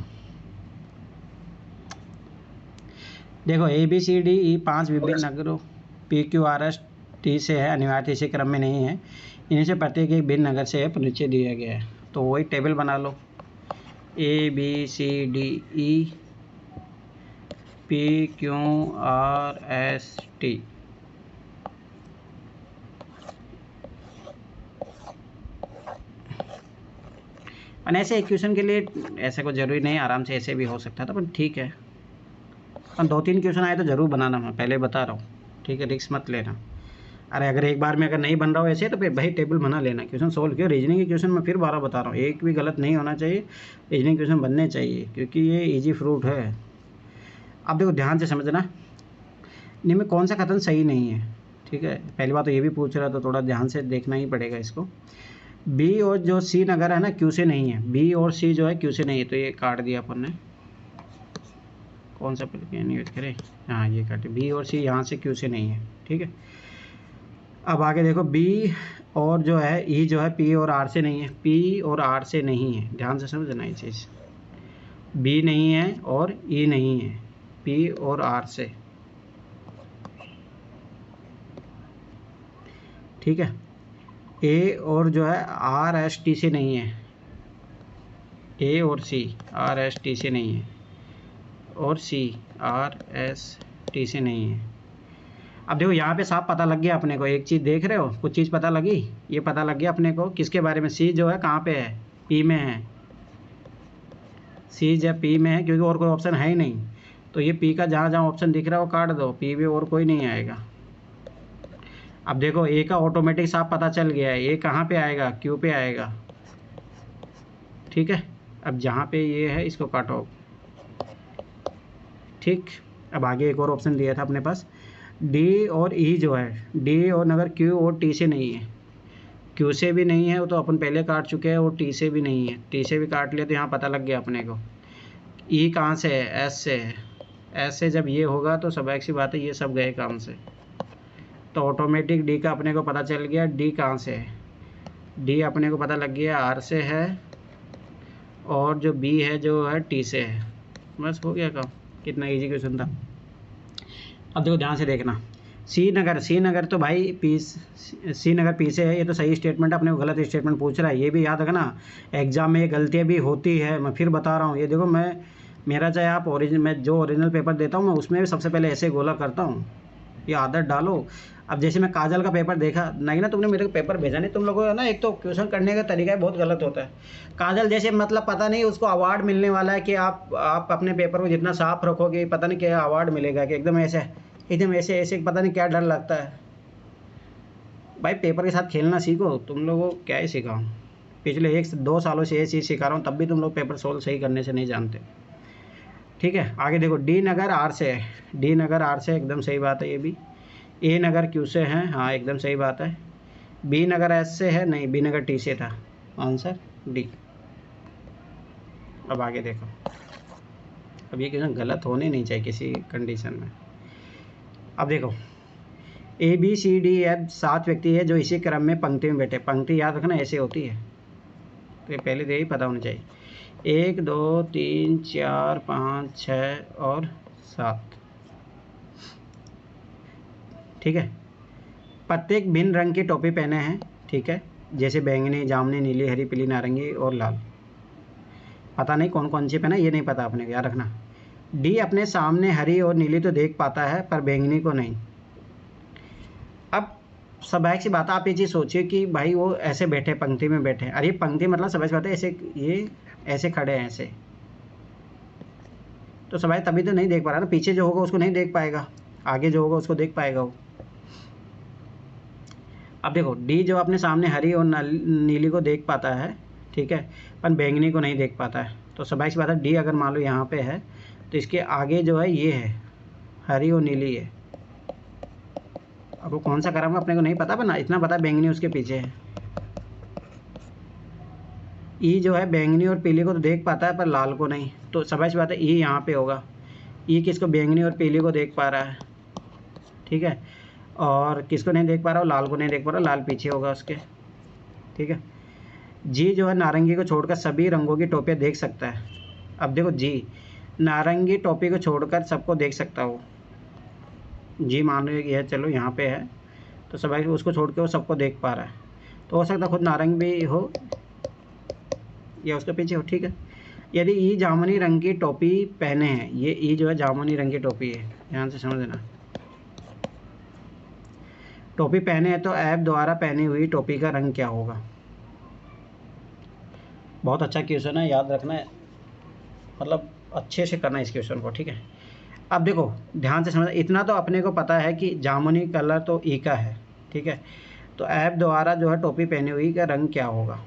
Speaker 1: देखो ABCDE 5 विभिन्न नगरों PQRST से है, अनिवार्य इसी क्रम में नहीं है। इन्हीं से प्रत्येक एक भिन्न नगर से है, पर नीचे दिया गया है। तो वही टेबल बना लो, ABCDE PQRST। और ऐसे क्वेश्चन के लिए ऐसे कोई ज़रूरी नहीं, आराम से ऐसे भी हो सकता था, पर ठीक है। और 2-3 क्वेश्चन आए तो ज़रूर बनाना, मैं पहले बता रहा हूँ, ठीक है, रिस्क मत लेना। अरे अगर एक बार में अगर नहीं बन रहा हो ऐसे तो फिर भाई टेबल बना लेना, क्वेश्चन सोल्व किया। रीजनिंग के क्वेश्चन मैं फिर 12 बता रहा हूँ, एक भी गलत नहीं होना चाहिए। रीजनिंग क्वेश्चन बनने चाहिए क्योंकि ये ईजी फ्रूट है। अब देखो ध्यान से समझना, इनमें कौन सा कथन सही नहीं है, ठीक है, पहली बात तो ये भी पूछ रहा है तो थोड़ा ध्यान से देखना ही पड़ेगा इसको। बी और जो सी नगर है ना क्यू से नहीं है, बी और सी जो है क्यू से नहीं है, तो ये काट दिया अपन ने। कौन सा यूज करें, हाँ ये काटे, बी और सी यहाँ से क्यू से नहीं है, ठीक है। अब आगे देखो, बी और जो है ई जो है पी और आर से नहीं है, पी और आर से नहीं है, ध्यान से समझना ये चीज़। बी नहीं है और ई नहीं है, पी और आर से, ठीक है। ए और जो है आर एस टी से नहीं है, ए और सी आर एस टी से नहीं है, और सी आर एस टी से नहीं है। अब देखो यहाँ पे साफ पता लग गया अपने को, एक चीज़ देख रहे हो, कुछ चीज़ पता लगी, ये पता लग गया अपने को किसके बारे में, सी जो है कहाँ पे है, पी में है, सी जब पी में है, क्योंकि और कोई ऑप्शन है ही नहीं, तो ये पी का जहाँ जहाँ ऑप्शन दिख रहा है वो काट दो, पी में और कोई नहीं आएगा। अब देखो ए का ऑटोमेटिक साफ पता चल गया है, ए कहाँ पे आएगा, क्यू पे आएगा, ठीक है। अब जहाँ पे ये है इसको काटो, ठीक। अब आगे एक और ऑप्शन दिया था अपने पास, डी और ई जो है, डी और अगर क्यू और टी से नहीं है, क्यू से भी नहीं है वो तो अपन पहले काट चुके हैं, और टी से भी नहीं है, टी से भी काट लिया, तो यहाँ पता लग गया अपने को। ई कहाँ से है, एस से है, एस से जब ये होगा तो सब एक सी बात है, ये सब गए काम से, तो ऑटोमेटिक डी का अपने को पता चल गया, डी कहाँ से है, डी अपने को पता लग गया आर से है, और जो बी है जो है टी से है। बस हो गया काम, कितना इजी क्वेश्चन था। अब देखो ध्यान से देखना, सी नगर तो भाई पी, सी नगर पी से है, ये तो सही स्टेटमेंट है, अपने को गलत स्टेटमेंट पूछ रहा है, ये भी याद रखना, एग्जाम में ये गलतियाँ भी होती है, मैं फिर बता रहा हूँ। ये देखो मेरा चाहे आप मैं जो ओरिजिनल पेपर देता हूँ मैं उसमें भी सबसे पहले ऐसे गोला करता हूँ, ये आदत डालो। अब जैसे मैं काजल का पेपर देखा नहीं ना, तुमने मेरे को पेपर भेजा नहीं, तुम लोगों का ना एक तो क्वेश्चन करने का तरीका बहुत गलत होता है। काजल जैसे मतलब पता नहीं उसको अवार्ड मिलने वाला है कि आप अपने पेपर को जितना साफ रखोगे पता नहीं क्या अवार्ड मिलेगा, कि एकदम ऐसे ऐसे पता नहीं क्या डर लगता है। भाई पेपर के साथ खेलना सीखो, तुम लोगों को क्या ही सिखाऊँ, पिछले 1-2 सालों से ये चीज़ सिखा रहा हूँ, तब भी तुम लोग पेपर सोल्व सही करने से नहीं जानते, ठीक है। आगे देखो, डी नगर आर से है, डी नगर आर से एकदम सही बात है ये भी। ए नगर क्यू से है, हाँ एकदम सही बात है। बी नगर एस से है, नहीं बी नगर टी से था, आंसर डी। अब आगे देखो, अब ये क्वेश्चन गलत होने नहीं चाहिए किसी कंडीशन में। अब देखो, A B C D F 7 व्यक्ति है जो इसी क्रम में पंक्ति में बैठे, पंक्ति याद रखना ऐसे होती है, तो ये पहले से ही पता होना चाहिए। 1 2 3 4 5 6 और 7, ठीक है। प्रत्येक भिन्न रंग की टोपी पहने हैं, ठीक है, जैसे बैंगनी, जामुनी, नीली, हरी, पीली, नारंगी और लाल। पता नहीं कौन कौन सी पहना, ये नहीं पता अपने को, याद रखना। डी अपने सामने हरी और नीली तो देख पाता है पर बैंगनी को नहीं। अब स्वाभाविक सी बात, आप ये चीज़ सोचिए कि भाई वो ऐसे बैठे, पंक्ति में बैठे, अरे पंक्ति मतलब स्वाभाविक बात है ऐसे, ये ऐसे खड़े हैं ऐसे, तो स्वाभाविक तभी तो नहीं देख पा रहा ना, पीछे जो होगा उसको नहीं देख पाएगा, आगे जो होगा उसको देख पाएगा वो। अब देखो, डी जो अपने सामने हरी और नीली को देख पाता है, ठीक है, पर बैंगनी को नहीं देख पाता है, तो स्वाभाविक सी बात है डी अगर मान लो यहाँ पे है तो इसके आगे जो है ये है, हरी और नीली है। अब वो कौन सा क्रम अपने को नहीं पता, पर ना इतना पता बैंगनी उसके पीछे है। ई जो है बैंगनी और पीली को तो देख पाता है पर लाल को नहीं, तो स्वाभाविक सी बात है ई यहाँ पे होगा। ई किसको, बैंगनी और पीली को देख पा रहा है, ठीक है, और किसको नहीं देख पा रहा हो, लाल को नहीं देख पा रहा, लाल पीछे होगा उसके, ठीक है। जी जो है नारंगी को छोड़कर सभी रंगों की टोपियाँ देख सकता है। अब देखो, जी नारंगी टोपी को छोड़कर सबको देख सकता हो, जी मान लो ये चलो यहाँ पे है, तो सभी उसको छोड़ के वो सबको देख पा रहा है, तो हो सकता है खुद नारंगी भी हो या उसके पीछे हो, ठीक है। यदि ई जामुनी रंग की टोपी पहने हैं, ये ई जो है जामुनी रंग की टोपी है, ध्यान से समझ लेना, टोपी पहने हैं तो ऐप द्वारा पहनी हुई टोपी का रंग क्या होगा। बहुत अच्छा क्वेश्चन है, याद रखना है, मतलब अच्छे से करना इस क्वेश्चन को, ठीक है। अब देखो ध्यान से समझ, इतना तो अपने को पता है कि जामुनी कलर तो ई का है, ठीक है, तो ऐप द्वारा जो है टोपी पहनी हुई का रंग क्या होगा,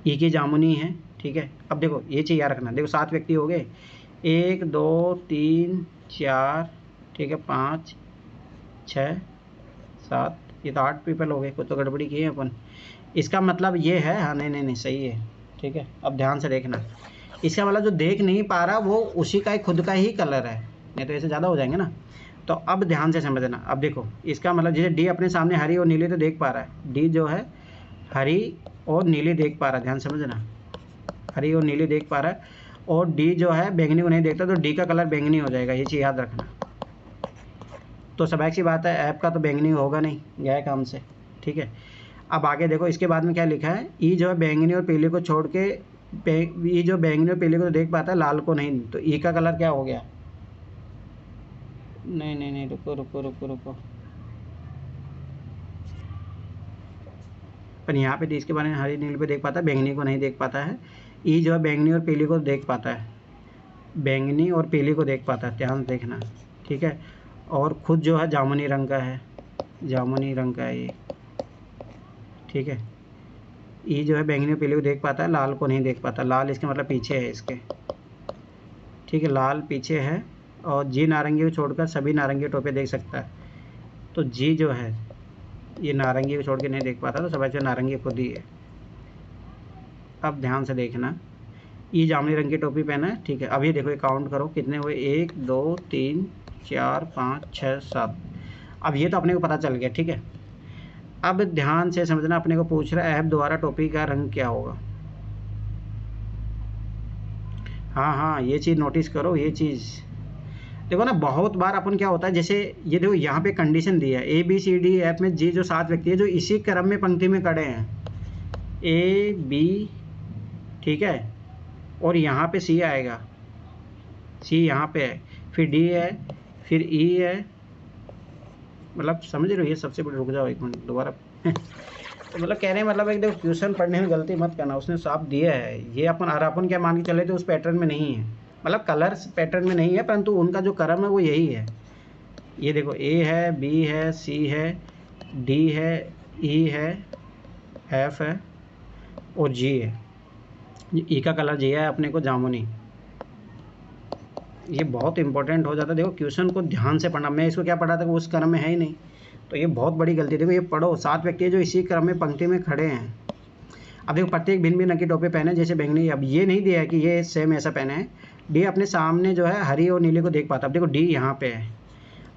Speaker 1: ई की जामुनी है, ठीक है। अब देखो ये चीज़ याद रखना, देखो 7 व्यक्ति हो गए, 1 2 3 4, ठीक है, 5 6 7, ये तो 8 पीपल हो गए, कुछ तो गड़बड़ी की है अपन। इसका मतलब ये है, हाँ नहीं सही है, ठीक है। अब ध्यान से देखना, इसका मतलब जो देख नहीं पा रहा वो उसी का ही खुद का ही कलर है, नहीं तो ऐसे ज़्यादा हो जाएंगे ना। तो अब ध्यान से समझना, अब देखो इसका मतलब जैसे डी अपने सामने हरी और नीली तो देख पा रहा है, डी जो है हरी और नीली देख पा रहा है, ध्यान समझना, हरी और नीली देख पा रहा है, और डी जो है बैंगनी को नहीं देखता, तो डी का कलर बैंगनी हो जाएगा, ये चीज़ याद रखना। तो स्वाभाविक सी बात है ऐप का तो बैंगनी होगा नहीं, गया काम से, ठीक है। अब आगे देखो इसके बाद में क्या लिखा है, ई जो है बैंगनी और पीले को छोड़ के, ई जो बैंगनी और पीले को तो देख पाता है, लाल को नहीं, तो ई का कलर क्या हो गया, नहीं रुको, पर यहाँ पे इसके बारे में हरी नीली पे देख पाता है, बैंगनी को नहीं देख पाता है। ई जो है बैंगनी और पीली को देख पाता है, बैंगनी और पीली को देख पाता है, ध्यान देखना, ठीक है। और खुद जो है जामुनी रंग का है, जामुनी रंग का है ये, ठीक है। ई जो है बैंगनी और पीली को देख पाता है, लाल को नहीं देख पाता, लाल इसके मतलब पीछे है इसके, ठीक है, लाल पीछे है। और जी नारंगी को छोड़कर सभी नारंगी टोपे देख सकता है, तो जी जो है ये नारंगी को छोड़ के नहीं देख पाता, तो सब नारंगी खुद ही है। अब ध्यान से देखना, ये जामुनी रंग की टोपी पहना है, ठीक है। अब ये देखो, ये काउंट करो कितने हुए, 1 2 3 4 5 6 7। अब ये तो अपने को पता चल गया, ठीक है। अब ध्यान से समझना, अपने को पूछ रहा है ऐप द्वारा टोपी का रंग क्या होगा। हाँ ये चीज़ नोटिस करो, ये चीज़ देखो ना, बहुत बार अपन क्या होता है, जैसे ये देखो यहाँ पे कंडीशन दी है, ABCD ऐप में जी जो 7 व्यक्ति है जो इसी क्रम में पंक्ति में खड़े हैं, AB, ठीक है, और यहाँ पे C आएगा, C यहाँ पे है, फिर D है, फिर E है, मतलब समझ रहे हो, ये सबसे बड़ी, रुक जाओ एक मिनट दोबारा तो मतलब कह रहे हैं, मतलब एक देखो क्वेश्चन पढ़ने में गलती मत करना, उसने साफ दिया है ये, अपन क्या मान के चले थे उस पैटर्न में नहीं है, मतलब कलर्स पैटर्न में नहीं है, परंतु उनका जो क्रम है वो यही है। ये देखो A है, B है, C है, D है, E है, F है और G है। ई का कलर G है अपने को, जामुनी। ये बहुत इंपॉर्टेंट हो जाता है, देखो क्वेश्चन को ध्यान से पढ़ना, मैं इसको क्या पढ़ा था, उस क्रम में है ही नहीं, तो ये बहुत बड़ी गलती है। देखो ये पढ़ो, 7 व्यक्ति जो इसी क्रम में पंक्ति में खड़े हैं। अब देखो प्रत्येक भिन्न भिन्न रंग के टोपे पहने, जैसे बैंगनी, अब ये नहीं दिया है कि ये सेम ऐसा पहने है। डी अपने सामने जो है हरी और नीली को देख पाता, अब देखो डी यहाँ पे है,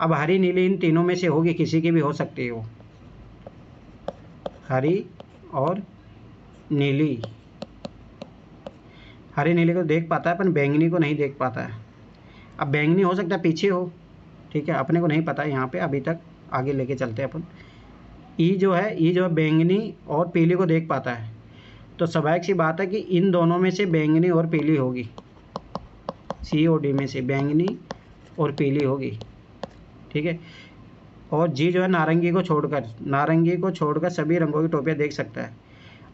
Speaker 1: अब हरी नीली इन तीनों में से होगी, किसी की भी हो सकती है वो, हरी और नीली, हरी नीली को देख पाता है पर बैंगनी को नहीं देख पाता है। अब बैंगनी हो सकता है पीछे हो, ठीक है, अपने को नहीं पता है यहाँ पे, अभी तक आगे लेके चलते हैं अपन। ई जो है बैंगनी और पीली को देख पाता है, तो स्वाभाविक सी बात है कि इन दोनों में से बैंगनी और पीली होगी, C और D में से बैंगनी और पीली होगी, ठीक है। और जी जो है नारंगी को छोड़कर सभी रंगों की टोपियाँ देख सकता है।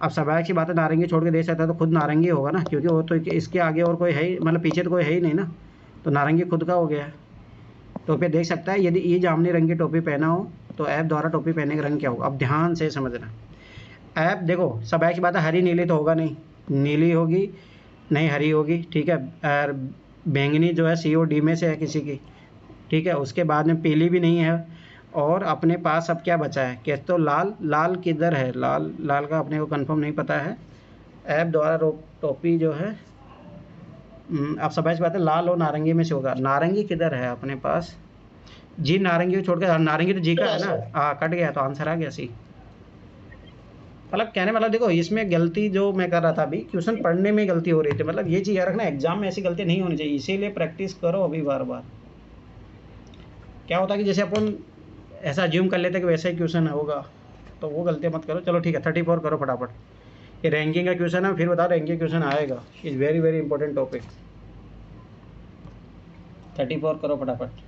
Speaker 1: अब स्वाभाविक सी बात है, नारंगी छोड़ के देख सकता है तो खुद नारंगी होगा ना, क्योंकि वो तो इसके आगे और कोई है ही, मतलब पीछे तो कोई है ही नहीं ना, तो नारंगी खुद का हो गया, टोपी देख सकता है। यदि ई जामुनी रंग की टोपी पहना हो तो ऐप द्वारा टोपी पहनने का रंग क्या होगा। अब ध्यान से समझना, ऐप देखो स्वाभाविक सी बात है, हरी नीली तो होगा नहीं, नीली होगी नहीं, हरी होगी, ठीक है। और बैंगनी जो है C और D में से है किसी की, ठीक है। उसके बाद में पीली भी नहीं है, और अपने पास अब क्या बचा है, कहते तो लाल किधर है, लाल का अपने को कंफर्म नहीं पता है। ऐप द्वारा टोपी जो है, अब स्वाभाविक बात है लाल और नारंगी में से होगा, नारंगी किधर है अपने पास, जी नारंगी को छोड़कर, नारंगी तो जी का है ना, हाँ कट गया, तो आंसर आ गया C। मतलब कहने मतलब देखो इसमें गलती जो मैं कर रहा था अभी, क्वेश्चन पढ़ने में गलती हो रही थी, मतलब ये चीज़ याद रखना, एग्जाम में ऐसी गलती नहीं होनी चाहिए, इसीलिए प्रैक्टिस करो अभी बार बार। क्या होता है कि जैसे अपन ऐसा ज्यूम कर लेते कि वैसा ही क्वेश्चन होगा, तो वो गलतियाँ मत करो। चलो ठीक है, 34 करो फटाफट, ये रैंकिंग का क्वेश्चन है, फिर बताओ रैंकिंग क्वेश्चन आएगा, is very very important topic. 34 करो फटाफट।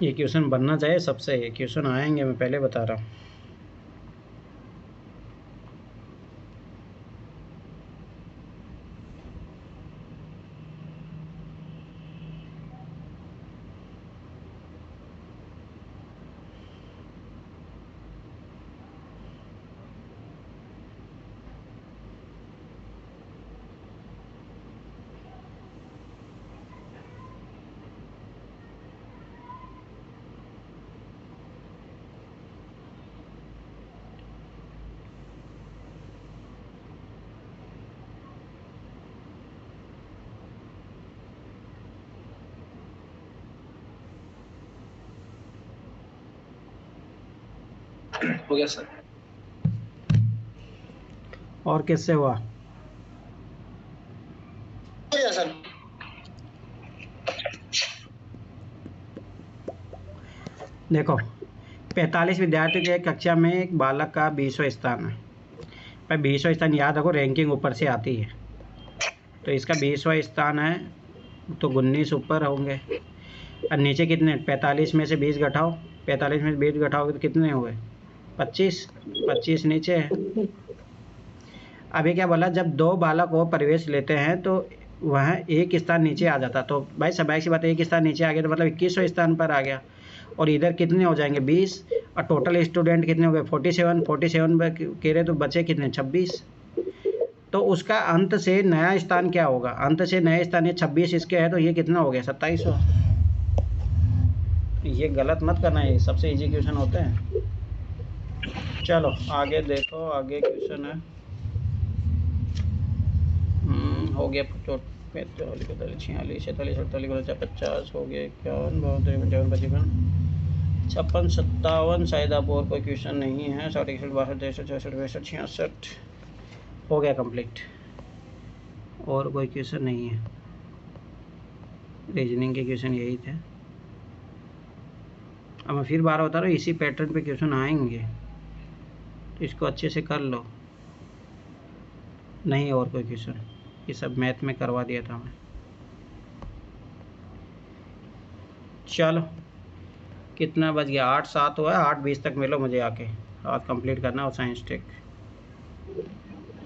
Speaker 1: ये क्वेश्चन बनना चाहिए सबसे, ये क्वेश्चन आएंगे, मैं पहले बता रहा हूँ।
Speaker 4: हो गया सर।
Speaker 1: और किससे हुआ?
Speaker 2: हो गया सर।
Speaker 1: देखो, 45 विद्यार्थियों की एक कक्षा में एक बालक का 20वां स्थान है। पर 20वां स्थान याद रखो, रैंकिंग ऊपर से आती है, तो इसका 20वां स्थान है तो 19 ऊपर होंगे। और नीचे कितने? 45 में से 20 घटाओ, 45 में से 20 घटाओगे तो कितने हुए? 25 नीचे है। अभी क्या बोला, जब दो बालक वो प्रवेश लेते हैं तो वह एक स्थान नीचे आ जाता, तो भाई स्वाभाविक सी बात है, एक स्थान नीचे आ गया तो मतलब 21वां स्थान पर आ गया। और इधर कितने हो जाएंगे? 20। और टोटल स्टूडेंट कितने हो गए? 47 में कह रहे तो बचे कितने? 26। तो उसका अंत से नया स्थान क्या होगा? अंत से नया स्थान ये 26 इसके है, तो ये कितना हो गया? 2700। ये गलत मत करना, ये सबसे इजी क्वेश्चन होते हैं। चलो आगे देखो, आगे क्वेश्चन है। हो गया 45, 46, 47, 48, 49, 50 हो गया, 51, 52, 55, 55, 56, 57। शायद आप और कोई क्वेश्चन नहीं है। 60, 61, 62, 63, 64, 65, 66 हो गया कंप्लीट। और कोई क्वेश्चन नहीं है। रीजनिंग के क्वेश्चन यही थे। अब मैं फिर बार बता रहा हूँ, इसी पैटर्न पे क्वेश्चन आएंगे, तो इसको अच्छे से कर लो। नहीं और कोई क्वेश्चन, ये सब मैथ में करवा दिया था मैं। चलो कितना बज गया? 8:07 हुआ है। 8:20 तक मिलो मुझे आके, आज कंप्लीट करना और साइंस टेक।